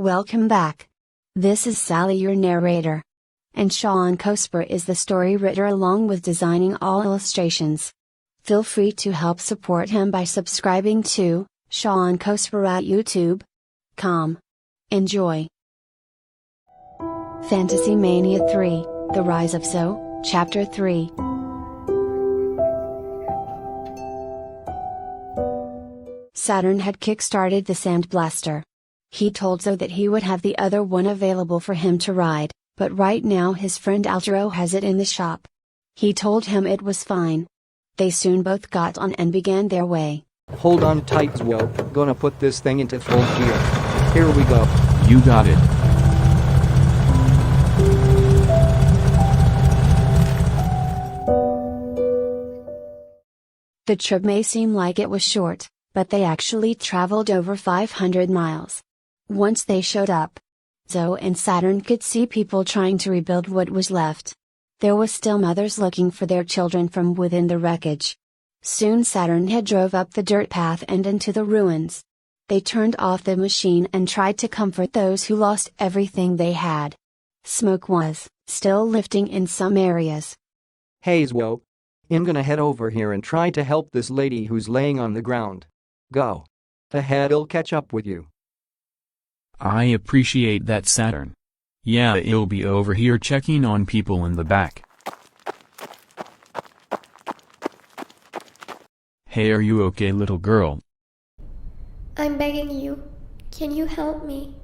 Welcome back. This is Sally, your narrator. And Sean Cosper is the story writer along with designing all illustrations. Feel free to help support him by subscribing to Sean Cosper at YouTube.com. Enjoy. Fantasy Mania 3, The Rise of So, Chapter 3. Saturn had kick-started the Sandblaster. He told Zoe that he would have the other one available for him to ride, but right now his friend Altero has it in the shop. He told him it was fine. They soon both got on and began their way. Hold on tight, Zoe. Gonna put this thing into full gear. Here we go. You got it. The trip may seem like it was short, but they actually traveled over 500 miles. Once they showed up, Zoe and Saturn could see people trying to rebuild what was left. There was still mothers looking for their children from within the wreckage. Soon Saturn had drove up the dirt path and into the ruins. They turned off the machine and tried to comfort those who lost everything they had. Smoke was still lifting in some areas. Hey Zoe. I'm gonna head over here and try to help this lady who's laying on the ground. Go ahead, I'll catch up with you. I appreciate that, Saturn. Yeah, I'll be over here checking on people in the back. Hey, are you okay, little girl? I'm begging you. Can you help me?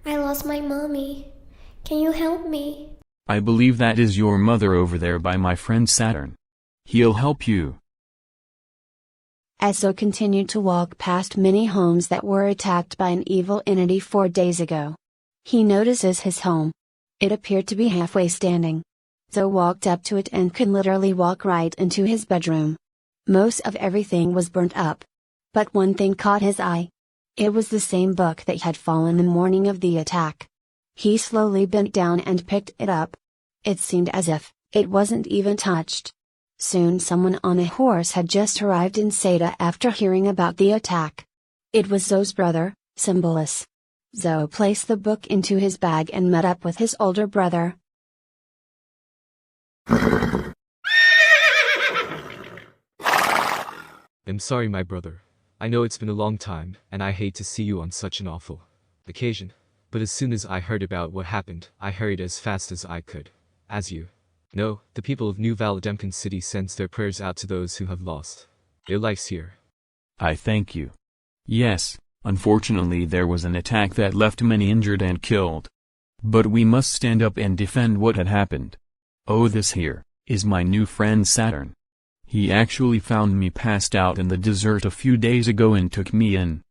I lost my mommy. Can you help me? I believe that is your mother over there by my friend Saturn. He'll help you. As Zoe continued to walk past many homes that were attacked by an evil entity 4 days ago, he notices his home. It appeared to be halfway standing. Zoe walked up to it and could literally walk right into his bedroom. Most of everything was burnt up. But one thing caught his eye. It was the same book that had fallen the morning of the attack. He slowly bent down and picked it up. It seemed as if it wasn't even touched. Soon someone on a horse had just arrived in Seda after hearing about the attack. It was Zoe's brother, Symbolus. Zoe placed the book into his bag and met up with his older brother. I'm sorry, my brother. I know it's been a long time, and I hate to see you on such an awful occasion. But as soon as I heard about what happened, I hurried as fast as I could. As you know, the people of New Valademkin City sends their prayers out to those who have lost their lives here. I thank you. Yes, unfortunately there was an attack that left many injured and killed. But we must stand up and defend what had happened. Oh, this here is my new friend Saturn. He actually found me passed out in the desert a few days ago and took me in.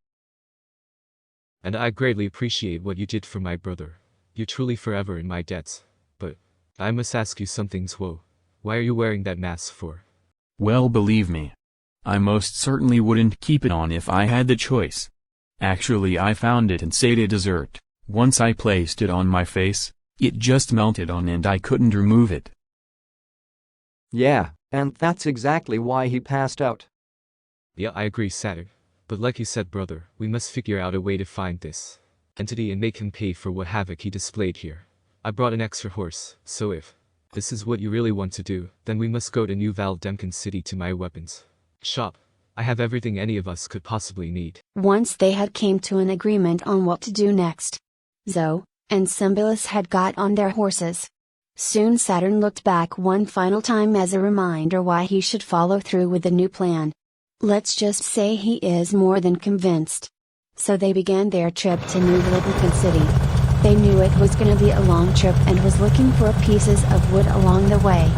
And I greatly appreciate what you did for my brother. You're truly forever in my debts. But I must ask you something, Zoe. Why are you wearing that mask for? Well, believe me, I most certainly wouldn't keep it on if I had the choice. Actually, I found it in Seda Desert. Once I placed it on my face, it just melted on and I couldn't remove it. Yeah, and that's exactly why he passed out. Yeah, I agree, Saturn. But like you said, brother, we must figure out a way to find this entity and make him pay for what havoc he displayed here. I brought an extra horse, so if this is what you really want to do, then we must go to New Valademkin City to my weapons shop. I have everything any of us could possibly need. Once they had came to an agreement on what to do next, Zoe and Symbolus had got on their horses. Soon Saturn looked back one final time as a reminder why he should follow through with the new plan. Let's just say he is more than convinced. So they began their trip to New Valademkin City. They knew it was gonna be a long trip and was looking for pieces of wood along the way.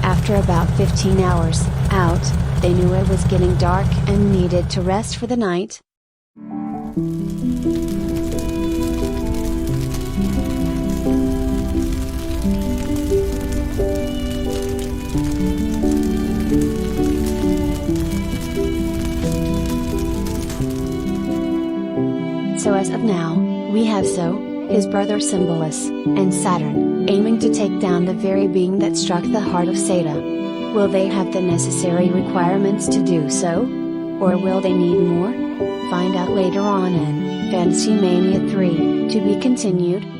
After about 15 hours out, they knew it was getting dark and needed to rest for the night. So as of now, we have Zoe, his brother Symbolus, and Saturn, aiming to take down the very being that struck the heart of Seda. Will they have the necessary requirements to do so? Or will they need more? Find out later on in Fantasy Mania 3, to be continued.